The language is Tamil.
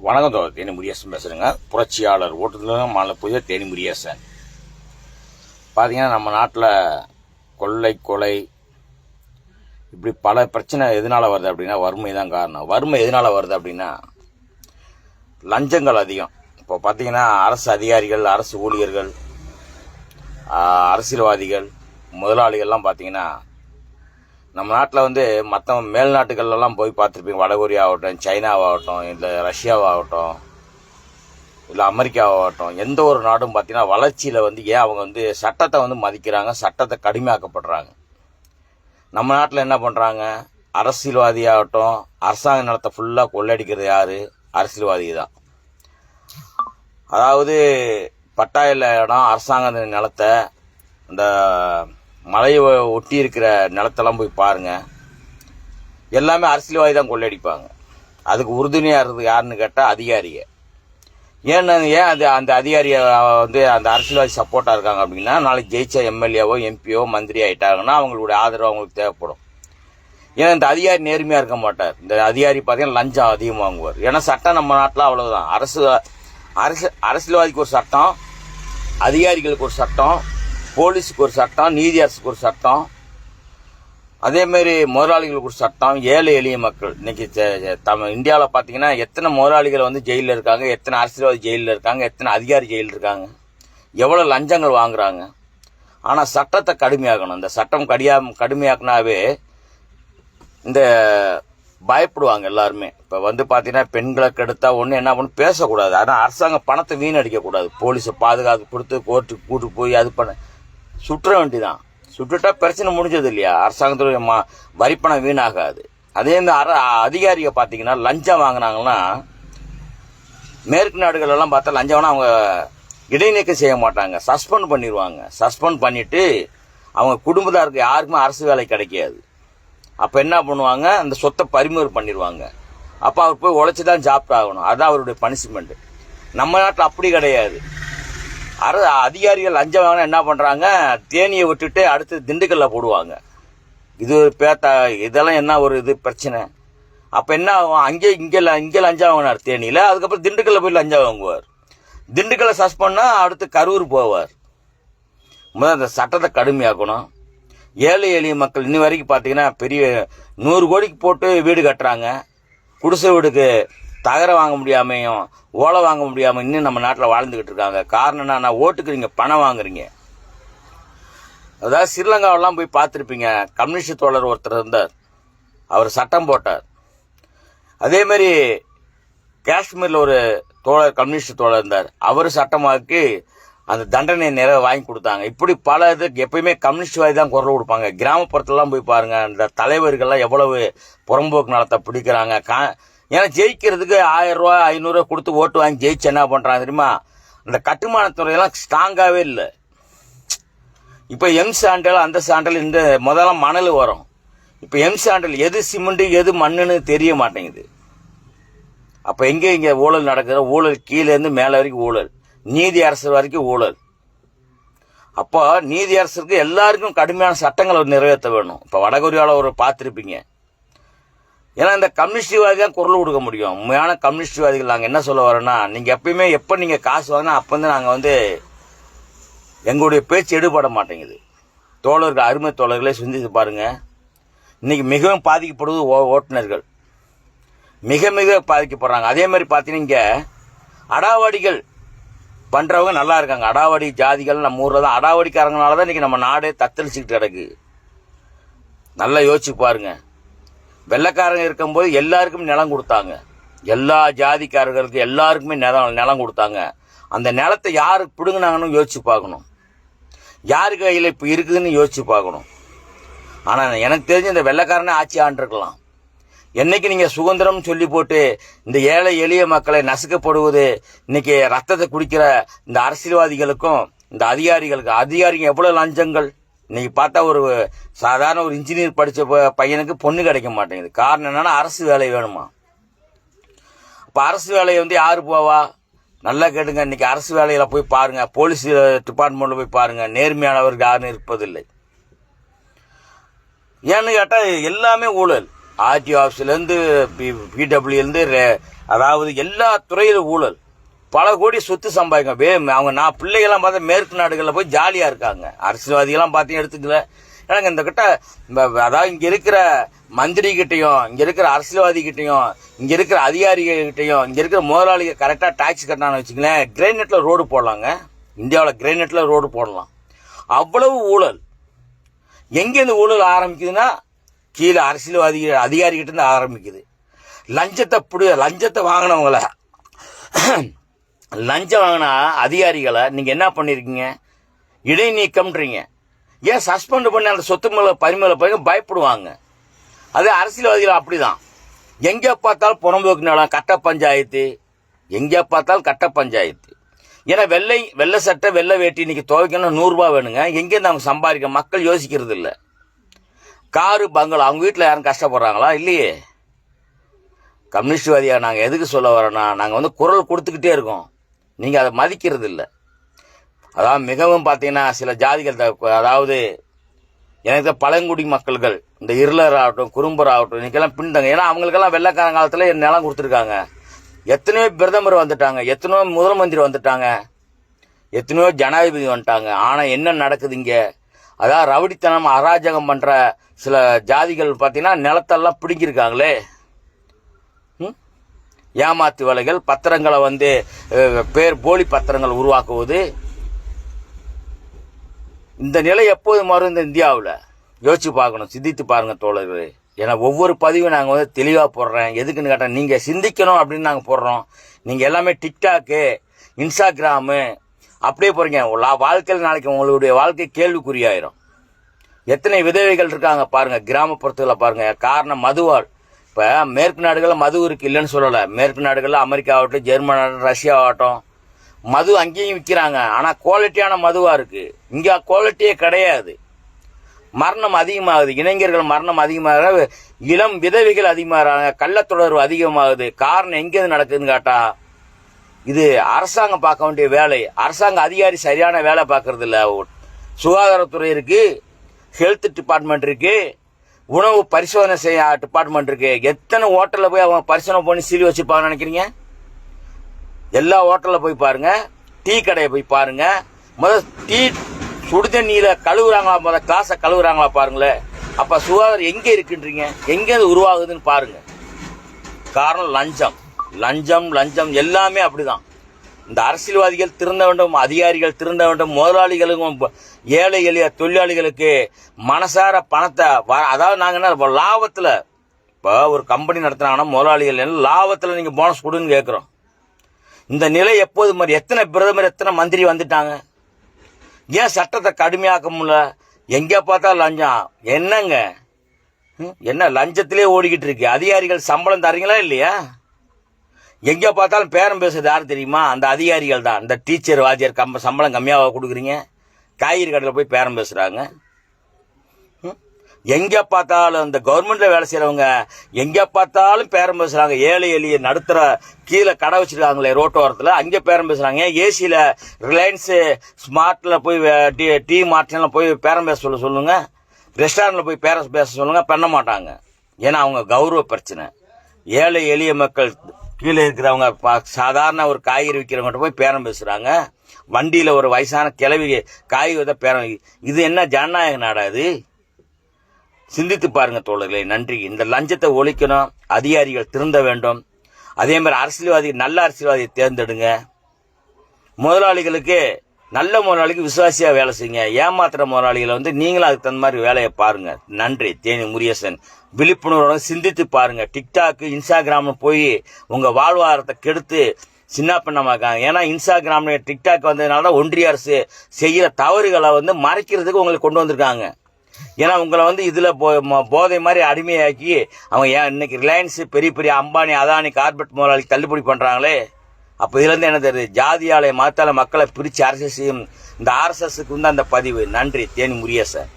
வணக்கம் தோழர், தேனி முருகேசன் பேசுகிறேங்க. புரட்சியாளர் ஓட்டுநர் மாநில புதிய தேனி முருகேசன். பார்த்தீங்கன்னா நம்ம நாட்டில் கொள்ளை கொலை இப்படி பல பிரச்சனை எதனால் வருது அப்படின்னா வறுமை தான் காரணம். வறுமை எதனால் வருது அப்படின்னா லஞ்சங்கள் அதிகம். இப்போ பார்த்தீங்கன்னா அரசு அதிகாரிகள், அரசு ஊழியர்கள், அரசியல்வாதிகள், முதலாளிகள்லாம் பார்த்தீங்கன்னா நம்ம நாட்டில் மற்ற மேல்நாட்டுகள்லாம் போய் பார்த்துருப்பீங்க. வடகொரியா ஆகட்டும், சைனாவாகட்டும், இல்லை ரஷ்யாவாகட்டும், இல்லை அமெரிக்காவாகட்டும், எந்த ஒரு நாடும் பார்த்தீங்கன்னா வளர்ச்சியில் ஏன் அவங்க சட்டத்தை மதிக்கிறாங்க, சட்டத்தை கடுமையாக்கப்படுறாங்க. நம்ம நாட்டில் என்ன பண்ணுறாங்க? அரசியல்வாதியாகட்டும், அரசாங்க நிலத்தை ஃபுல்லாக கொள்ளடிக்கிறது யார்? அரசியல்வாதி தான். அதாவது பட்டாயில் இடம், அரசாங்க நிலத்தை, இந்த மலையை ஒட்டி இருக்கிற நிலத்தெல்லாம் போய் பாருங்க, எல்லாமே அரசியல்வாதி தான் கொள்ளடிப்பாங்க. அதுக்கு உறுதுணையாக இருக்குது யாருன்னு கேட்டால் அதிகாரிங்க. ஏன் அந்த அதிகாரியை அந்த அரசியல்வாதி சப்போர்ட்டாக இருக்காங்க அப்படின்னா நாளைக்கு ஜெயிச்ச எம்எல்ஏவோ எம்பியோ மந்திரி ஆகிட்டாங்கன்னா அவங்களுடைய ஆதரவு அவங்களுக்கு தேவைப்படும். ஏன்னா இந்த அதிகாரி நேர்மையாக இருக்க மாட்டார். இந்த அதிகாரி பார்த்தீங்கன்னா லஞ்சம் அதிகமாக வாங்குவார். ஏன்னா சட்டம் நம்ம நாட்டில் அவ்வளவுதான். அரசியல்வாதிக்கு ஒரு சட்டம், அதிகாரிகளுக்கு ஒரு சட்டம், போலீஸுக்கு ஒரு சட்டம், நீதி அரசுக்கு ஒரு சட்டம், அதேமாரி முதலாளிகளுக்கு ஒரு சட்டம், ஏழை எளிய மக்கள். இன்னைக்கு இந்தியாவில் பார்த்தீங்கன்னா எத்தனை முதலாளிகள் ஜெயிலில் இருக்காங்க, எத்தனை அரசியல்வாதி ஜெயிலில் இருக்காங்க, எத்தனை அதிகாரி ஜெயிலில் இருக்காங்க, எவ்வளோ லஞ்சங்கள் வாங்குறாங்க. ஆனால் சட்டத்தை கடுமையாக்கணும். இந்த சட்டம் கடுமையாக்கினாவே இந்த பயப்படுவாங்க எல்லாருமே. இப்போ பார்த்தீங்கன்னா பெண்களை கெடுத்தா ஒன்று என்ன பண்ணு பேசக்கூடாது. ஆனால் அரசாங்கம் பணத்தை வீணடிக்கக்கூடாது. போலீஸை பாதுகாப்பு கொடுத்து கோர்ட்டுக்கு கூட்டு போய் அது பண்ண சுற்ற வேண்டிதான். சுட்டுட்டா பிரச்சனை முடிஞ்சது இல்லையா? அரசாங்கத்துடைய வரிப்பணம் வீணாகாது. அதே இந்த அதிகாரியை பார்த்தீங்கன்னா லஞ்சம் வாங்கினாங்கன்னா மேற்கு நாடுகள் எல்லாம் பார்த்தா லஞ்சம்னா அவங்க இடைநீக்கம் செய்ய மாட்டாங்க, சஸ்பெண்ட் பண்ணிடுவாங்க. சஸ்பெண்ட் பண்ணிட்டு அவங்க குடும்பத்தாருக்கு யாருக்குமே அரசு வேலை கிடைக்காது. அப்போ என்ன பண்ணுவாங்க? அந்த சொத்தை பறிமுதல் பண்ணிடுவாங்க. அப்போ அவர் போய் உழைச்சி தான் சாப்பிட்டு ஆகணும். அதுதான் அவருடைய பனிஷ்மெண்ட். நம்ம நாட்டில் அப்படி கிடையாது. அதிகாரிகள் லஞ்சம் வாங்கினா என்ன பண்ணுறாங்க? தேனியை விட்டுட்டு அடுத்து திண்டுக்கல்ல போடுவாங்க. இது இதெல்லாம் என்ன ஒரு பிரச்சனை? அப்போ என்ன ஆகும்? இங்கே லஞ்சம் வாங்கினார் தேனியில், அதுக்கப்புறம் திண்டுக்கல்ல போய் லஞ்சம் வாங்குவார். திண்டுக்கல்ல சஸ் பண்ணால் அடுத்து கரூர் போவார். முதல்ல அந்த சட்டத்தை கடுமையாக்கணும். ஏழை எளிய மக்கள் இன்னி வரைக்கும் பார்த்தீங்கன்னா பெரிய 100 கோடிக்கு போட்டு வீடு கட்டுறாங்க. குடிசை வீடுக்கு தகர வாங்க முடியாமையும் ஓலை வாங்க முடியாமல் இன்னும் நம்ம நாட்டில் வாழ்ந்துக்கிட்டு இருக்காங்க. காரணம் என்னன்னா ஓட்டுக்கு நீங்கள் பணம் வாங்குறீங்க. அதாவது ஸ்ரீலங்காவெல்லாம் போய் பார்த்துருப்பீங்க. கம்யூனிஸ்ட் தோழர் ஒருத்தர் இருந்தார், அவர் சட்டம் போட்டார். அதேமாரி காஷ்மீரில் ஒரு தோழர், கம்யூனிஸ்ட் தோழர் இருந்தார், அவர் சட்டமாக்கி அந்த தண்டனை நிறைய வாங்கி கொடுத்தாங்க. இப்படி பல இதுக்கு எப்பயுமே கம்யூனிஸ்ட்வாதி தான் குரல் கொடுப்பாங்க. கிராமப்புறத்துலாம் போய் பாருங்க, இந்த தலைவர்கள்லாம் எவ்வளவு புறம்போக்கு நலத்தை பிடிக்கிறாங்க. ஏன்னா ஜெயிக்கிறதுக்கு 1000 ரூபா 500 ரூபா கொடுத்து ஓட்டு வாங்கி ஜெயிச்சு என்ன பண்றாங்க தெரியுமா? இந்த கட்டுமானத்துறையெல்லாம் ஸ்ட்ராங்காகவே இல்லை. இப்போ எம் சாண்டல், அந்த சாண்டல், இந்த முதல்ல மணல் வரும். இப்போ எம் சாண்டல் எது சிமெண்ட் எது மண்ணுன்னு தெரிய மாட்டேங்குது. அப்போ இங்கே ஊழல் நடக்குற ஊழல் கீழேருந்து மேலே வரைக்கும் ஊழல், நீதி அரசு வரைக்கும் ஊழல். அப்போ நீதி அரசுக்கு எல்லாருக்கும் கடுமையான சட்டங்களை நிறைவேற்ற வேணும். இப்போ வடகொரியாவில் ஒரு பார்த்துருப்பீங்க. ஏன்னா இந்த கம்யூனிஸ்ட்வாதி தான் குரல் கொடுக்க முடியும். உண்மையான கம்யூனிஸ்ட்வாதிகள். நாங்கள் என்ன சொல்ல வரோன்னா, நீங்கள் எப்பயுமே எப்போ நீங்கள் காசு வாங்கினா அப்போ நாங்கள் எங்களுடைய பேச்சு எடுபட மாட்டேங்குது. தோழர்கள், அருமை தோழர்களே சிந்தித்து பாருங்க. இன்னைக்கு மிகவும் பாதிக்கப்படுவது ஓட்டுநர்கள், மிக மிக பாதிக்கப்படுறாங்க. அதே மாதிரி பார்த்தீங்கன்னா இங்கே அடாவடிகள் பண்ணுறவங்க நல்லா இருக்காங்க. அடாவடி ஜாதிகள் நம்ம ஊரில் தான். அடாவடிக்காரங்கனால தான் இன்னைக்கு நம்ம நாடே தத்தளிச்சுக்கிட்டு கிடக்கு. நல்லா யோசிச்சு பாருங்க. வெள்ளைக்காரங்க இருக்கும்போது எல்லாருக்கும் நிலம் கொடுத்தாங்க. எல்லா ஜாதிக்காரர்களுக்கு எல்லாருக்குமே நிலம் கொடுத்தாங்க. அந்த நிலத்தை யாரு பிடுங்கினாங்கன்னு யோசிச்சு பார்க்கணும். யாரு கையில் இப்போ இருக்குதுன்னு யோசிச்சு பார்க்கணும். ஆனால் எனக்கு தெரிஞ்சு இந்த வெள்ளைக்காரனே ஆட்சி ஆண்டிருக்கலாம். என்னைக்கு நீங்கள் சுதந்திரம் சொல்லி போட்டு இந்த ஏழை எளிய மக்களை நசுக்கப்படுவது, இன்னைக்கு ரத்தத்தை குடிக்கிற இந்த அரசியல்வாதிகளுக்கும் இந்த அதிகாரிங்க எவ்வளவு லஞ்சங்கள். இன்னைக்கு பார்த்தா ஒரு சாதாரண ஒரு இன்ஜினியர் படித்த பையனுக்கு பொண்ணு கிடைக்க மாட்டேங்குது. காரணம் என்னன்னா அரசு வேலை வேணுமா? இப்போ அரசு வேலையை யாரு போவா? நல்லா கேட்டுங்க. இன்னைக்கு அரசு வேலையில போய் பாருங்க, போலீஸ் டிபார்ட்மெண்ட்ல போய் பாருங்க, நேர்மையானவர்கள் யாரும் இருப்பதில்லை. ஏன்னு கேட்டா எல்லாமே ஊழல். ஆர்டிஓ ஆஃபீஸ்லேருந்து பிடபிள்யூலேருந்து அதாவது எல்லா துறையிலும் ஊழல். பல கோடி சொத்து சம்பாதிக்கும். அவங்க பிள்ளைகள்லாம் பார்த்தா மேற்கு நாடுகளில் போய் ஜாலியாக இருக்காங்க. அரசியல்வாதிகள்லாம் பார்த்தீங்க எடுத்துக்கல. ஏன்னா இந்த கிட்ட அதாவது இங்கே இருக்கிற மந்திரி கிட்டையும், இங்கே இருக்கிற அரசியல்வாதி கிட்டையும், இங்கே இருக்கிற அதிகாரிகிட்டையும், இங்கே இருக்கிற முதலாளிகள் கரெக்டாக டாக்ஸ் கட்டினான்னு வச்சுங்களேன், கிரேனைட்டில் ரோடு போடலாங்க. இந்தியாவில் கிரேனைட்டில் ரோடு போடலாம். அவ்வளவு ஊழல். எங்கே இந்த ஊழல் ஆரம்பிக்குதுன்னா கீழே அரசியல்வாதி அதிகாரிகிட்ட இருந்து ஆரம்பிக்குது. லஞ்சத்தை வாங்கினவங்கள, லஞ்சம் வாங்கின அதிகாரிகளை நீங்கள் என்ன பண்ணியிருக்கீங்க? இடைநீக்கம்ன்றீங்க. ஏன் சஸ்பெண்ட் பண்ணி அந்த சொத்து மேலே பரிமேல போய் பயப்படுவாங்க. அது அரசியல்வாதிகள் அப்படிதான். எங்கே பார்த்தாலும் புறம்போக்கு நிலம், கட்ட பஞ்சாயத்து, எங்கே பார்த்தாலும் கட்ட பஞ்சாயத்து. ஏன்னா வெள்ளை சட்டை வெள்ளை வேட்டி இன்னைக்கு துவைக்கணும் 100 ரூபாய் வேணுங்க. எங்கேருந்து அவங்க சம்பாதிக்க மக்கள் யோசிக்கிறது இல்லை. காரு பங்களா, அவங்க வீட்டில் யாரும் கஷ்டப்படுறாங்களா? இல்லையே. கம்யூனிஸ்ட்வாதியாக நாங்கள் எதுக்கு சொல்ல வரோன்னா, நாங்கள் குரல் கொடுத்துக்கிட்டே இருக்கோம், நீங்கள் அதை மதிக்கிறது இல்லை. அதாவது மிகவும் பார்த்தீங்கன்னா சில ஜாதிகள், அதாவது எனக்கு பழங்குடி மக்கள்கள், இந்த இருளர் ஆகட்டும், குறும்பர் ஆகட்டும், இன்னைக்கெல்லாம் பின்தங்க. ஏன்னா அவங்களுக்கெல்லாம் வெள்ளைக்காரன் காலத்தில் நிலம் கொடுத்துருக்காங்க. எத்தனையோ பிரதமர் வந்துட்டாங்க, எத்தனையோ முதலமந்திரி வந்துட்டாங்க, எத்தனையோ ஜனாதிபதி வந்துட்டாங்க. ஆனால் என்ன நடக்குது இங்கே? அதாவது ரவுடித்தனம் அராஜகம் பண்ணுற சில ஜாதிகள் பார்த்தீங்கன்னா நிலத்தெல்லாம் பிடிங்கிருக்காங்களே. ஏமாத்து வேலைகள், பத்திரங்களை போலி பத்திரங்கள் உருவாக்குவது. இந்த நிலை எப்போது மாறும் இந்த இந்தியாவில்? யோசிச்சு பார்க்கணும், சிந்தித்து பாருங்க தோழர்களே. ஏன்னா ஒவ்வொரு பதிவும் நாங்கள் தெளிவாக போடுறேன். எதுக்குன்னு கேட்டால் நீங்கள் சிந்திக்கணும் அப்படின்னு நாங்கள் போடுறோம். நீங்கள் எல்லாமே டிக்டாக்கு, இன்ஸ்டாகிராமு அப்படியே போறீங்க. வாழ்க்கையில் நாளைக்கு உங்களுடைய வாழ்க்கை கேள்விக்குறியாயிரும். எத்தனை விதவைகள் இருக்காங்க பாருங்க, கிராமப்புறத்தில் பாருங்க. காரணம் மதுவால். இப்போ மேற்கு நாடுகளில் மது இருக்கு, இல்லைன்னு சொல்லலை. மேற்கு நாடுகளில் அமெரிக்கா ஆகட்டும், ஜெர்மன் ஆகட்டும், ரஷ்யா ஆகட்டும், மது அங்கேயும் விற்கிறாங்க. ஆனால் குவாலிட்டியான மதுவா இருக்கு. இங்கே குவாலிட்டியே கிடையாது. மரணம் அதிகமாகுது, இளைஞர்கள் மரணம் அதிகமாக, இளம் விதவைகள் அதிகமாகறாங்க, கள்ளத்தொடர்பு அதிகமாகுது. காரணம் எங்கேருந்து நடக்குதுன்னு கேட்டா, இது அரசாங்கம் பார்க்க வேண்டிய வேலை. அரசாங்க அதிகாரி சரியான வேலை பார்க்கறது இல்ல. சுகாதாரத்துறை இருக்கு, ஹெல்த் டிபார்ட்மெண்ட் இருக்கு, உணவு பரிசோதனை செய்ய டிபார்ட்மெண்ட் இருக்கு. எத்தனை ஹோட்டல்ல போய் அவங்க பரிசோதனை பண்ணி சீல் வச்சிருப்பாங்க நினைக்கிறீங்க? எல்லா ஹோட்டல்ல போய் பாருங்க, டீ கடையை போய் பாருங்க. டீ சுடுதண்ணியில கழுவுறாங்களா, கிளாஸை கழுவுறாங்களா பாருங்களேன். அப்ப சுகாதாரம் எங்க இருக்குன்றீங்க? எங்க உருவாகுதுன்னு பாருங்க. காரணம் லஞ்சம், லஞ்சம், லஞ்சம். எல்லாமே அப்படிதான். இந்த அரசியல்வாதிகள் திருந்த வேண்டும், அதிகாரிகள் திருந்த வேண்டும், முதலாளிகளுக்கும் ஏழை எளிய தொழிலாளிகளுக்கு மனசார பணத்தை அதாவது நாங்க என்ன லாபத்துல, இப்போ ஒரு கம்பெனி நடத்துனாங்கன்னா முதலாளிகள் லாபத்துல நீங்க போனஸ் கொடுன்னு கேட்கிறோம். இந்த நிலை எப்போது மாதிரி? எத்தனை பிரதமர், எத்தனை மந்திரி வந்துட்டாங்க. ஏன் சட்டத்தை கடுமையாக்க முடியல? எங்க பார்த்தா லஞ்சம். என்னங்க, என்ன லஞ்சத்திலே ஓடிக்கிட்டு இருக்கு. அதிகாரிகள் சம்பளம் தரீங்களா இல்லையா? எங்க பார்த்தாலும் பேரம் பேசுறது யாரு தெரியுமா? அந்த அதிகாரிகள் தான். இந்த டீச்சர், வாத்தியார் சம்பளம் கம்மியாக கொடுக்குறீங்க, காய்கறி கடையில் போய் பேரம் பேசுறாங்க. எங்க பார்த்தாலும் இந்த கவர்மெண்ட்ல வேலை செய்யறவங்க எங்க பார்த்தாலும் பேரம் பேசுறாங்க. ஏழை எளிய நடுத்தர கீழே கடை வச்சிருக்காங்களே ரோட்டோரத்துல, அங்கே பேரம் பேசுறாங்க. ஏசியில ரிலையன்ஸ் ஸ்மார்ட்ல போய் டீ மார்ட்ல போய் பேரம் பேச சொல்லுங்க. ரெஸ்டாரண்ட்ல போய் பேரம் பேச சொல்லுங்க, பண்ண மாட்டாங்க. ஏன்னா அவங்க கௌரவ பிரச்சனை. ஏழை எளிய மக்கள் கீழே இருக்கிறவங்க சாதாரண ஒரு காய்கறி விற்கிறவங்க போய் பேரம் பேசுறாங்க. வண்டியில ஒரு வயசான கிளவி காய்கறி பேரம். இது என்ன ஜனநாயக நாடா இது? சிந்தித்து பாருங்க தோழர்களே. நன்றி. இந்த லஞ்சத்தை ஒழிக்கணும், அதிகாரிகள் திருந்த வேண்டும். அதே மாதிரி அரசியல்வாதி, நல்ல அரசியல்வாதியை தேர்ந்தெடுங்க. முதலாளிகளுக்கு, நல்ல முதலாளிக்கு விசுவாசியா வேலை செய்யுங்க. ஏமாத்துற முதலாளிகளை நீங்களும் அதுக்கு தகுந்த மாதிரி வேலையை பாருங்க. நன்றி. தேனி முரியசன். விழிப்புணர்வு சிந்தித்து பாருங்க. டிக்டாக், இன்ஸ்டாகிராம் போய் உங்க வாழ்வாதாரத்தை கெடுத்து சின்ன பண்ணமாக்காங்க. ஏன்னா இன்ஸ்டாகிராம், டிக்டாக் வந்ததுனால தான் ஒன்றிய அரசு செய்யற தவறுகளை மறைக்கிறதுக்கு உங்களுக்கு கொண்டு வந்திருக்காங்க. ஏன்னா உங்களை இதுல போதை மாதிரி அடிமையாக்கி அவங்க இன்னைக்கு ரிலையன்ஸ், பெரிய பெரிய அம்பானி, அதானி, கார்பரேட் முதலாளி தள்ளுபடி பண்றாங்களே. அப்ப இதுல இருந்து என்ன தெரியுது? ஜாதியாலை மதத்தால மக்களை பிரிச்சு அரசியல் செய்யும் இந்த RSSக்கு அந்த பதிவு. நன்றி. தேனி முரியசன்.